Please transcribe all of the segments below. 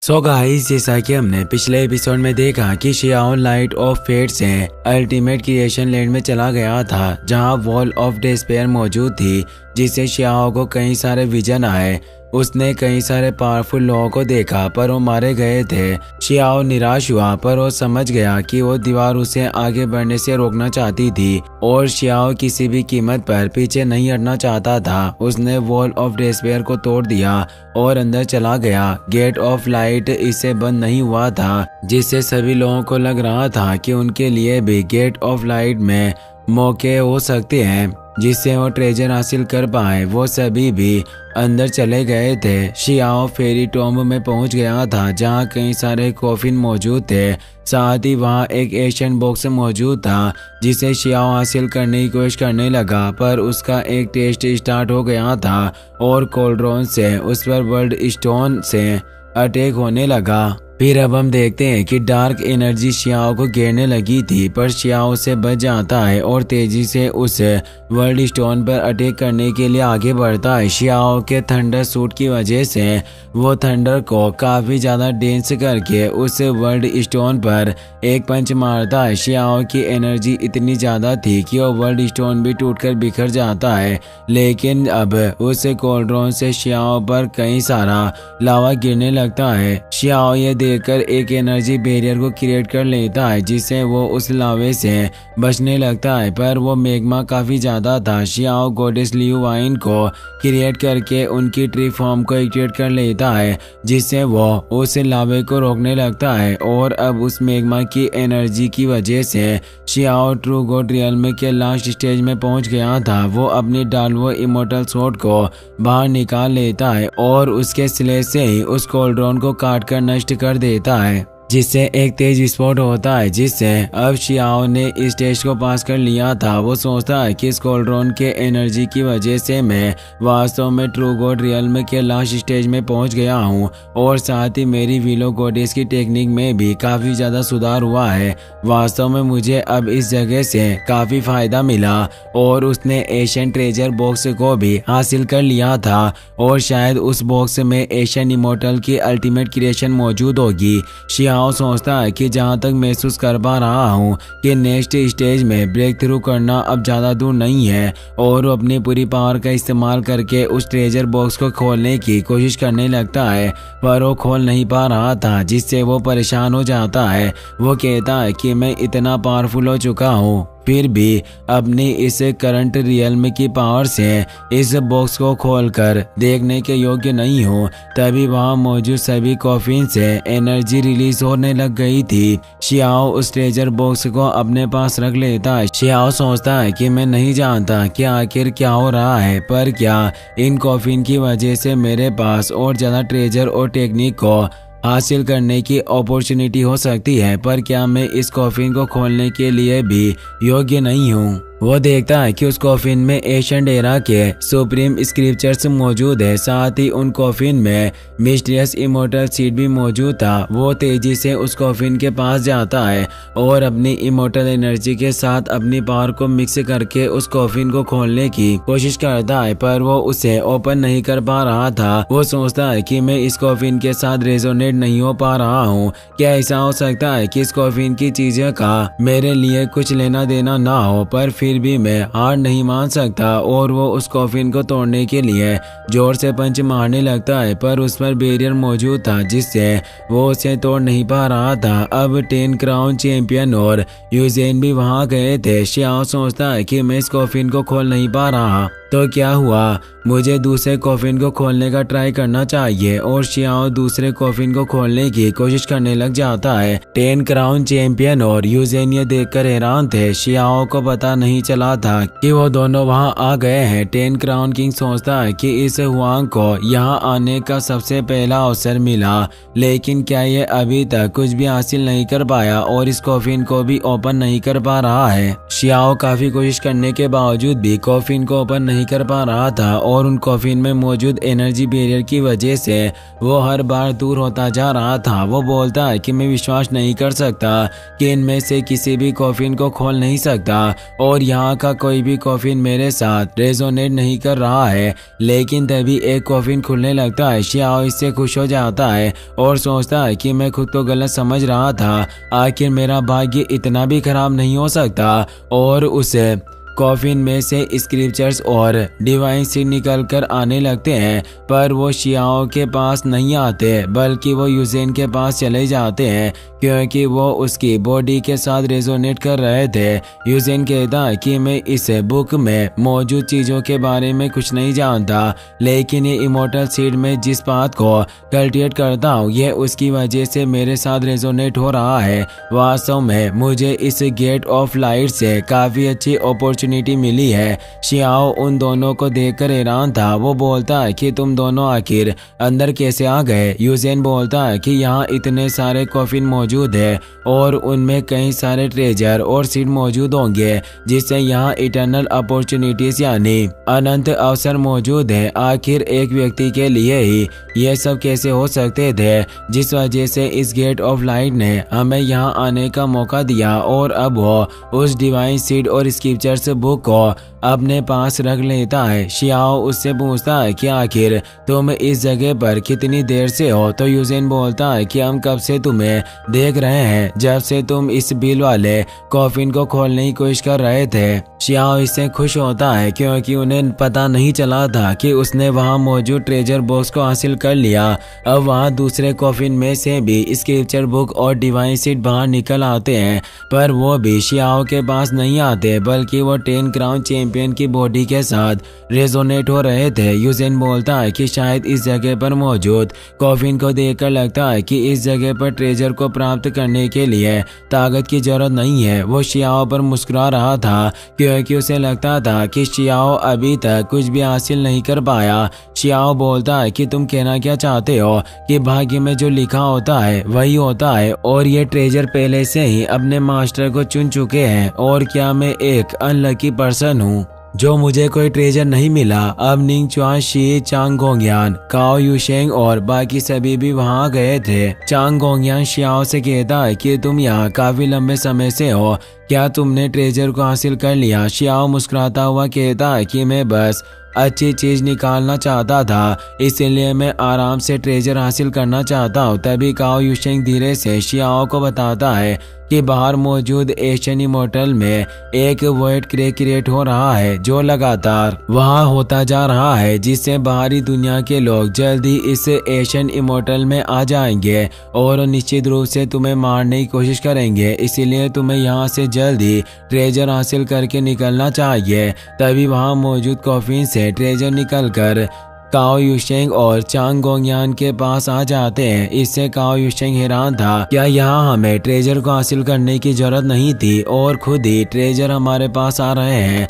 So guys, जैसा कि हमने पिछले एपिसोड में देखा कि शियाओ लाइट ऑफ फेट से अल्टीमेट क्रिएशन लैंड में चला गया था, जहां वॉल ऑफ डिस्पेयर मौजूद थी, जिससे शियाओ को कई सारे विजन आए। उसने कई सारे पावरफुल लोगों को देखा, पर वो मारे गए थे। शियाओ निराश हुआ, पर वो समझ गया कि वो दीवार उसे आगे बढ़ने से रोकना चाहती थी और शियाओ किसी भी कीमत पर पीछे नहीं हटना चाहता था। उसने वॉल ऑफ डिस्पेयर को तोड़ दिया और अंदर चला गया। गेट ऑफ लाइट इससे बंद नहीं हुआ था, जिससे सभी लोगों को लग रहा था कि उनके लिए भी गेट ऑफ लाइट में मौके हो सकते हैं जिससे वो ट्रेजर हासिल कर पाए। वो सभी भी अंदर चले गए थे। शियाओ फेरी टॉम्ब में पहुंच गया था, जहां कई सारे कॉफिन मौजूद थे। साथ ही वहां एक एशियन बॉक्स मौजूद था, जिसे शियाओ हासिल करने की कोशिश करने लगा, पर उसका एक टेस्ट स्टार्ट हो गया था और कोल्ड्रोन से उस पर वर्ल्ड स्टोन से अटैक होने लगा। फिर अब हम देखते हैं कि डार्क एनर्जी शियाओ को घेरने लगी थी, पर शियाओ से बच जाता है और तेजी से उस वर्ल्ड स्टोन पर अटैक करने के लिए आगे बढ़ता है। शियाओ के थंडर सूट की वजह से वो थंडर को काफी ज्यादा डेंस करके उस वर्ल्ड स्टोन पर एक पंच मारता है। शियाओ की एनर्जी इतनी ज्यादा थी कि वो वर्ल्ड स्टोन भी टूटकर बिखर जाता है, लेकिन अब उस कोल्ड्रोन से शियाओ पर कई सारा लावा गिरने लगता है। शियाओ ये देखकर एक एनर्जी बैरियर को क्रिएट कर लेता है, जिससे वो उस लावे से बचने लगता है, पर वो मैग्मा काफी ज्यादा था। शियाओ गॉडेस लियू वाइन को क्रिएट करके उनकी ट्री फॉर्म को एक्टिवेट कर लेता है, जिससे वो उस लावे को रोकने लगता है। और अब उस मैग्मा की एनर्जी की वजह से शियाओ ट्रू गॉड रियल्म के लास्ट स्टेज में पहुंच गया था। वो अपनी डाल्वो इमोर्टल स्वॉर्ड को बाहर निकाल लेता है और उसके स्लेश से ही उस कोल्ड्रोन को काट कर नष्ट कर देता है, जिससे एक तेज विस्फोट होता है, जिससे अब शियाओ ने इस टेस्ट को पास कर लिया था। वो सोचता है कि इस कोल्ड्रोन के एनर्जी की वजह से मैं वास्तव में ट्रू गॉड रियल्म के लास्ट स्टेज में पहुंच गया हूं और साथ ही मेरी विलो गॉडेस की टेक्निक में भी काफी ज्यादा सुधार हुआ है। वास्तव में मुझे अब इस जगह से काफी फायदा मिला और उसने एशियन ट्रेजर बॉक्स को भी हासिल कर लिया था और शायद उस बॉक्स में एशियन इमोर्टल की अल्टीमेट क्रिएशन मौजूद होगी। शियाओ सोचता है कि जहां तक महसूस कर पा रहा हूं कि नेक्स्ट स्टेज में ब्रेक थ्रू करना अब ज्यादा दूर नहीं है, और वो अपनी पूरी पावर का इस्तेमाल करके उस ट्रेजर बॉक्स को खोलने की कोशिश करने लगता है, पर वो खोल नहीं पा रहा था, जिससे वो परेशान हो जाता है। वो कहता है कि मैं इतना पावरफुल हो चुका हूँ, फिर भी अपनी इस करंट रियल्म की पावर से इस बॉक्स को खोलकर देखने के योग्य नहीं हूँ। तभी वहाँ मौजूद सभी कॉफिन से एनर्जी रिलीज होने लग गई थी। शियाओ उस ट्रेजर बॉक्स को अपने पास रख लेता है। शियाओ सोचता है कि मैं नहीं जानता कि आखिर क्या हो रहा है, पर क्या इन कॉफिन की वजह से मेरे पास और ज्यादा ट्रेजर और टेक्निक को हासिल करने की अपॉर्चुनिटी हो सकती है, पर क्या मैं इस कॉफिन को खोलने के लिए भी योग्य नहीं हूँ। वो देखता है कि उस कॉफिन में एशियन एरा के सुप्रीम स्क्रिप्चर्स मौजूद है, साथ ही उन कॉफिन में मिस्टीरियस इमोर्टल सीड भी मौजूद था। वो तेजी से उस कॉफिन के पास जाता है और अपनी इमोर्टल एनर्जी के साथ अपनी पावर को मिक्स करके उस कॉफिन को खोलने की कोशिश करता है, पर वो उसे ओपन नहीं कर पा रहा था। वो सोचता है कि मैं इस कॉफिन के साथ रेजोनेट नहीं हो पा रहा हूँ। क्या ऐसा हो सकता है कि इस कॉफिन की चीजें का मेरे लिए कुछ लेना देना ना हो, पर फिर भी मैं हार नहीं मान सकता। और वो उस कॉफिन को तोड़ने के लिए जोर से पंच मारने लगता है, पर उस पर बैरियर मौजूद था, जिससे वो उसे तोड़ नहीं पा रहा था। अब 10 क्राउन चैंपियन और यूजेन भी वहां गए थे। शियाओ सोचता है कि मैं इस कॉफिन को खोल नहीं पा रहा, तो क्या हुआ, मुझे दूसरे कॉफिन को खोलने का ट्राई करना चाहिए। और शियाओ दूसरे कॉफिन को खोलने की कोशिश करने लग जाता है। 10 क्राउन चैंपियन और यूजेन ये देखकर हैरान थे। शियाओ को पता नहीं चला था कि वो दोनों वहां आ गए हैं। 10 क्राउन किंग सोचता है कि इस हुआंग को यहाँ आने का सबसे पहला अवसर मिला, लेकिन क्या ये अभी तक कुछ भी हासिल नहीं कर पाया और इस कॉफिन को भी ओपन नहीं कर पा रहा है। शियाओ काफी कोशिश करने के बावजूद भी कॉफिन को ओपन नहीं नहीं कर पा रहा था और उन कॉफिन में मौजूद एनर्जी बैरियर की वजह से वो हर बार दूर होता जा रहा था। वो बोलता है कि मैं विश्वास नहीं कर सकता कि इनमें से किसी भी कॉफिन को खोल नहीं सकता और यहाँ का कोई भी कॉफिन मेरे साथ रेजोनेट नहीं कर रहा है। लेकिन तभी एक कॉफिन खुलने लगता है। शियाओ इससे खुश हो जाता है और सोचता है कि मैं खुद को गलत समझ रहा था, आखिर मेरा भाग्य इतना भी खराब नहीं हो सकता। और उसे कॉफिन में से स्क्रिप्चर्स और डिवाइन सीड निकल कर आने लगते हैं, पर वो शियाओ के पास नहीं आते बल्कि वो यूजेन के पास चले जाते हैं क्योंकि वो उसकी बॉडी के साथ रेजोनेट कर रहे थे। यूजेन कहता है कि मैं इस बुक में मौजूद चीज़ों के बारे में कुछ नहीं जानता, लेकिन ये इमोर्टल सीड में जिस बात को कल्टिवेट करता हूँ ये उसकी वजह से मेरे साथ रेजोनेट हो रहा है। वास्तव में मुझे इस गेट ऑफ लाइट से काफ़ी अच्छी अपॉर्चुनिटी मिली है। शियाओ उन दोनों को देखकर हैरान था। वो बोलता है कि तुम दोनों आखिर अंदर कैसे आ गए। यूजेन बोलता है कि यहाँ इतने सारे कॉफिन मौजूद है और उनमें कई सारे ट्रेजर और सीड मौजूद होंगे जिससे यहाँ इटर्नल अपॉर्चुनिटीज यानी अनंत अवसर मौजूद है। आखिर एक व्यक्ति के लिए ही ये सब कैसे हो सकते थे, जिस वजह से इस गेट ऑफ लाइट ने हमें यहाँ आने का मौका दिया और अब वो उस डिवाइन सीड और स्क्रिप्चर्स बुक को अपने पास रख लेता है। शियाओ उससे पूछता है कि आखिर तुम इस जगह पर कितनी देर से हो, तो यूजेन बोलता है कि हम कब से तुम्हें देख रहे हैं, जब से तुम इस बिल वाले कॉफिन को खोलने की कोशिश कर रहे थे। शियाओ इससे खुश होता है क्योंकि उन्हें पता नहीं चला था कि उसने वहां मौजूद ट्रेजर बॉक्स को हासिल कर लिया। अब वहां दूसरे कॉफिन में से भी स्क्रिप्चर बुक और डिवाइन सीड बाहर निकल आते हैं, पर वो भी शियाओ के पास नहीं आते बल्कि वो 10 क्राउन चैंपियन की बॉडी के साथ रेजोनेट हो रहे थे। यूजेन बोलता है कि शायद इस जगह पर मौजूद कॉफिन को देखकर लगता है कि इस जगह पर ट्रेजर को प्राप्त करने के लिए ताकत की जरूरत नहीं है। वो शियाओ पर मुस्कुरा रहा था क्योंकि उसे लगता था कि शियाओ अभी तक कुछ भी हासिल नहीं कर पाया। शियाओ बोलता है कि तुम कहना क्या चाहते हो कि भाग्य में जो लिखा होता है वही होता है और ये ट्रेजर पहले से ही अपने मास्टर को चुन चुके हैं, और क्या मैं एक अनलकी पर्सन हूँ जो मुझे कोई ट्रेजर नहीं मिला। अब निंग चुआन, शी, चांग गोंगयान, काओ यूशेंग और बाकी सभी भी वहां गए थे। चांग गोंगयान शियाओ से कहता है कि तुम यहाँ काफी लंबे समय से हो, क्या तुमने ट्रेजर को हासिल कर लिया। शियाओ मुस्कुराता हुआ कहता है कि मैं बस अच्छी चीज निकालना चाहता था, इसलिए मैं आराम से ट्रेजर हासिल करना चाहता हूँ। तभी काओ यूशेंग धीरे से शियाओ को बताता है कि बाहर मौजूद एशियन इमोर्टल में एक वॉइड क्रैक क्रिएट हो रहा है जो लगातार वहां होता जा रहा है, जिससे बाहरी दुनिया के लोग जल्द ही इस एशियन इमोर्टल में आ जाएंगे और निश्चित रूप से तुम्हें मारने की कोशिश करेंगे। इसीलिए तुम्हें यहाँ से जल्द ही ट्रेजर हासिल करके निकलना चाहिए। तभी वहां मौजूद कॉफिन से ट्रेजर निकलकर काओ यूशेंग और चांग गोंगयान के पास आ जाते हैं। इससे काओ यूशेंग हैरान था, क्या यहाँ हमें ट्रेजर को हासिल करने की जरूरत नहीं थी और खुद ही ट्रेजर हमारे पास आ रहे हैं।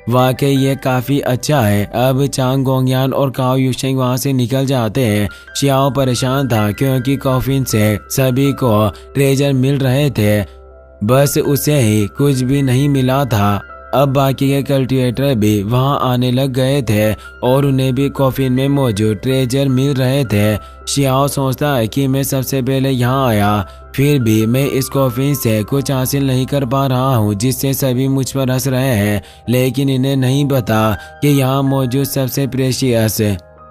वाकई ये काफ़ी अच्छा है। अब चांग गोंगयान और काओ यूशेंग वहाँ से निकल जाते हैं। शियाओ परेशान था क्योंकि कॉफिन से सभी को ट्रेजर मिल रहे थे, बस उसे ही कुछ भी नहीं मिला था। अब बाकी के कल्टिवेटर भी वहां आने लग गए थे और उन्हें भी कॉफिन में मौजूद ट्रेजर मिल रहे थे। शियाओ सोचता है कि मैं सबसे पहले यहाँ आया, फिर भी मैं इस कॉफिन से कुछ हासिल नहीं कर पा रहा हूँ, जिससे सभी मुझ पर हंस रहे हैं। लेकिन इन्हें नहीं पता कि यहाँ मौजूद सबसे प्रेशियस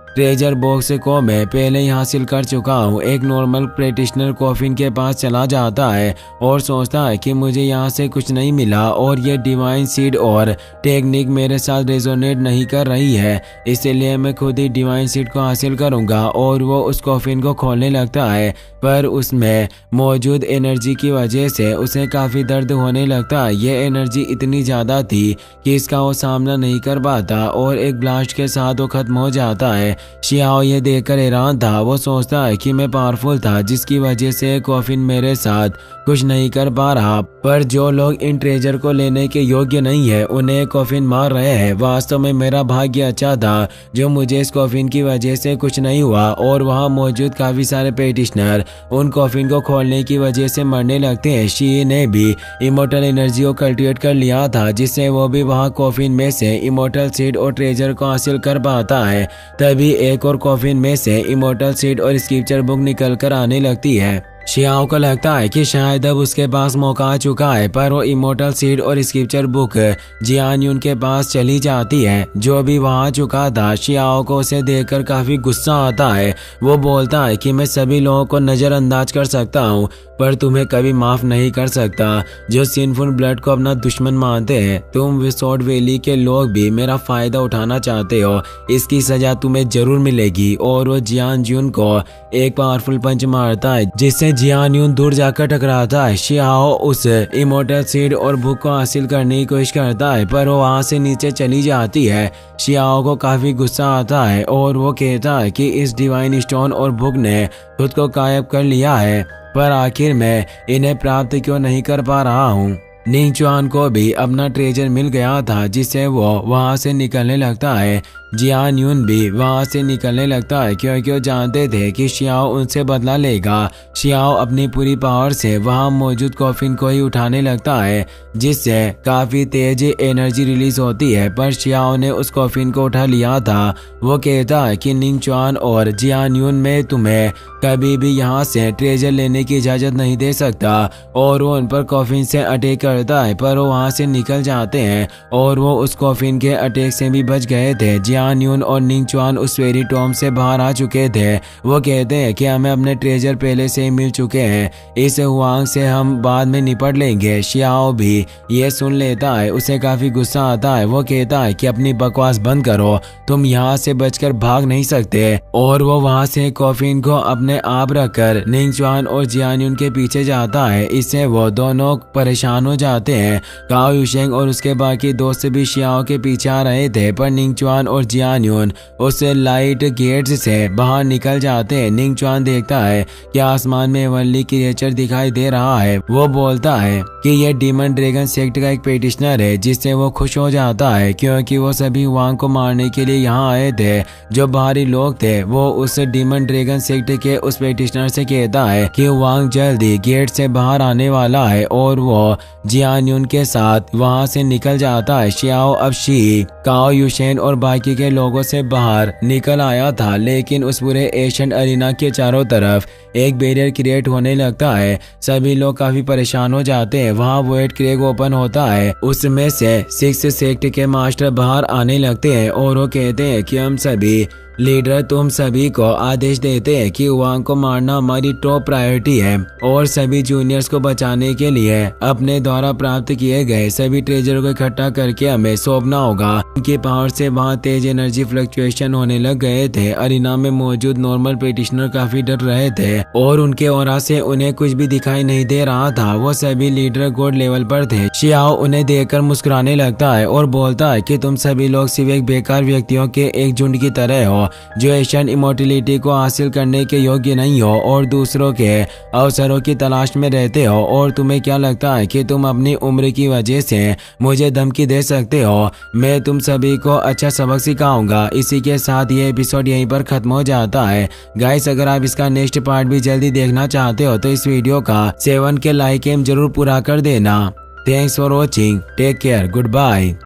ट्रेजर बॉक्स को मैं पहले ही हासिल कर चुका हूँ। एक नॉर्मल प्रैक्टिशनर कॉफिन के पास चला जाता है और सोचता है कि मुझे यहाँ से कुछ नहीं मिला और ये डिवाइन सीड और टेक्निक मेरे साथ रेजोनेट नहीं कर रही है, इसलिए मैं खुद ही डिवाइन सीड को हासिल करूँगा। और वो उस कॉफिन को खोलने लगता है, पर उसमें मौजूद एनर्जी की वजह से उसे काफ़ी दर्द होने लगता है। ये एनर्जी इतनी ज़्यादा थी कि इसका वो सामना नहीं कर पाता और एक ब्लास्ट के साथ वो खत्म हो जाता है। शियाओ ये देखकर हैरान था। वो सोचता है कि मैं पावरफुल था जिसकी वजह से कॉफिन मेरे साथ कुछ नहीं कर पा रहा, पर जो लोग इन ट्रेजर को लेने के योग्य नहीं है उन्हें कॉफिन मार रहे हैं। वास्तव में मेरा भाग्य अच्छा था जो मुझे इस कॉफिन की वजह से कुछ नहीं हुआ, और वहाँ मौजूद काफी सारे पेटिशनर उन कॉफिन को खोलने की वजह से मरने लगते हैं। शी ने भी इमोर्टल एनर्जी को कल्टिवेट कर लिया था जिससे वो भी वहाँ कॉफिन में से इमोर्टल सीड और ट्रेजर को हासिल कर पाता है। तभी एक और कॉफिन में से इमोर्टल सीड और स्क्रिप्चर बुक निकल कर आने लगती है। शियाओ को लगता है कि शायद अब उसके पास मौका आ चुका है, पर वो इमोर्टल सीड और स्क्रिप्चर बुक जियान यून के पास चली जाती है जो भी वहां चुका था। शियाओ को उसे देखकर काफी गुस्सा आता है। वो बोलता है कि मैं सभी लोगों को नजरअंदाज कर सकता हूँ पर तुम्हें कभी माफ नहीं कर सकता जो सिनफुल ब्लड को अपना दुश्मन मानते हैं। तुम विसोर्ड वैली के लोग भी मेरा फायदा उठाना चाहते हो, इसकी सजा तुम्हें जरूर मिलेगी। और वो जियान यून को एक पावरफुल पंच मारता है जिससे जियान यून दूर जाकर टकराता है। शियाओ उस इमोर्टल सीड और बुक को हासिल करने की कोशिश करता है पर वो वहां से नीचे चली जाती है। शियाओ को काफी गुस्सा आता है और वो कहता है कि इस डिवाइन स्टोन और बुक ने खुद को गायब कर लिया है, पर आखिर मैं इन्हें प्राप्त क्यों नहीं कर पा रहा हूँ। निंग चुआन को भी अपना ट्रेजर मिल गया था जिससे वो वहां से निकलने लगता है। जियान यून भी वहां से निकलने लगता है क्योंकि वो जानते थे कि शियाओ उनसे बदला लेगा। शियाओ अपनी पूरी पावर से वहां मौजूद कॉफिन को ही उठाने लगता है जिससे काफी तेज एनर्जी रिलीज होती है, पर शियाओ ने उस कॉफिन को उठा लिया था। वो कहता है कि निंग चुआन और जियान यून में तुम्हें कभी भी यहाँ से ट्रेजर लेने की इजाजत नहीं दे सकता, और वो उन पर कॉफिन से अटैक करता है पर वो वहां से निकल जाते हैं और वो उस कॉफिन के अटैक से भी बच गए थे। जियान यून और निंग चुआन उस फेरी टॉम से बाहर आ चुके थे। वो कहते हैं कि हमें अपने ट्रेजर पहले से ही मिल चुके हैं, इस हुआंग से हम बाद में निपट लेंगे। शियाओ भी ये सुन लेता है, उसे काफी गुस्सा आता है। वो कहता है कि अपनी बकवास बंद करो, तुम यहाँ से बचकर भाग नहीं सकते, और वो वहाँ से कॉफिन को अपने आप रखकर निंग चुआन और जियान यून के पीछे जाता है। इससे वो दोनों परेशान हो जाते हैं। काओ युशेंग और उसके बाकी दोस्त भी शियाओ के पीछे आ रहे थे, पर निंग चुआन और जियान यून उस लाइट गेट्स से बाहर निकल जाते हैं। निंग चुआन देखता है कि आसमान में वनली क्रिएचर दिखाई दे रहा है। वो बोलता है कि यह डीमन ड्रैगन सेक्ट का एक पेटिशनर है, जिससे वो खुश हो जाता है क्योंकि वो सभी वांग को मारने के लिए यहाँ आए थे। जो बाहरी लोग थे वो उस डीमन ड्रैगन सेक्ट के उस पेटिशनर से कहता है कि वांग जल्दी गेट से बाहर आने वाला है, और वो जियान यून के साथ वहां से निकल जाता है। शियाओ अब शी, काओ युशेन और बाकी के लोगों से बाहर निकल आया था, लेकिन उस पूरे एशियन अरीना के चारों तरफ एक बैरियर क्रिएट होने लगता है। सभी लोग काफी परेशान हो जाते हैं। वहाँ वॉइड क्रेग ओपन होता है, उसमें से 6 सेक्ट के मास्टर बाहर आने लगते हैं और वो कहते हैं कि हम सभी लीडर तुम सभी को आदेश देते हैं कि वांग को मारना हमारी टॉप प्रायोरिटी है, और सभी जूनियर्स को बचाने के लिए अपने द्वारा प्राप्त किए गए सभी ट्रेजर को इकट्ठा करके हमें सौंपना होगा। उनकी पावर से वहाँ तेज एनर्जी फ्लक्चुएशन होने लग गए थे। अरीना में मौजूद नॉर्मल पेटिशनर काफी डर रहे थे और उनके ऑरा से उन्हें कुछ भी दिखाई नहीं दे रहा था। वो सभी लीडर गॉड लेवल पर थे। शियाओ उन्हें देखकर मुस्कुराने लगता है और बोलता है कि तुम सभी लोग सिर्फ एक बेकार व्यक्तियों के एक झुंड की तरह हो जो एशियन इमोर्टलिटी को हासिल करने के योग्य नहीं हो और दूसरों के अवसरों की तलाश में रहते हो। और तुम्हें क्या लगता है कि तुम अपनी उम्र की वजह से मुझे धमकी दे सकते हो? मैं तुम सभी को अच्छा सबक सिखाऊंगा। इसी के साथ ये एपिसोड यहीं पर खत्म हो जाता है। गाइस, अगर आप इसका नेक्स्ट पार्ट भी जल्दी देखना चाहते हो तो इस वीडियो का 7 के लाइक एम जरूर पूरा कर देना। Thanks for watching, take care, good bye.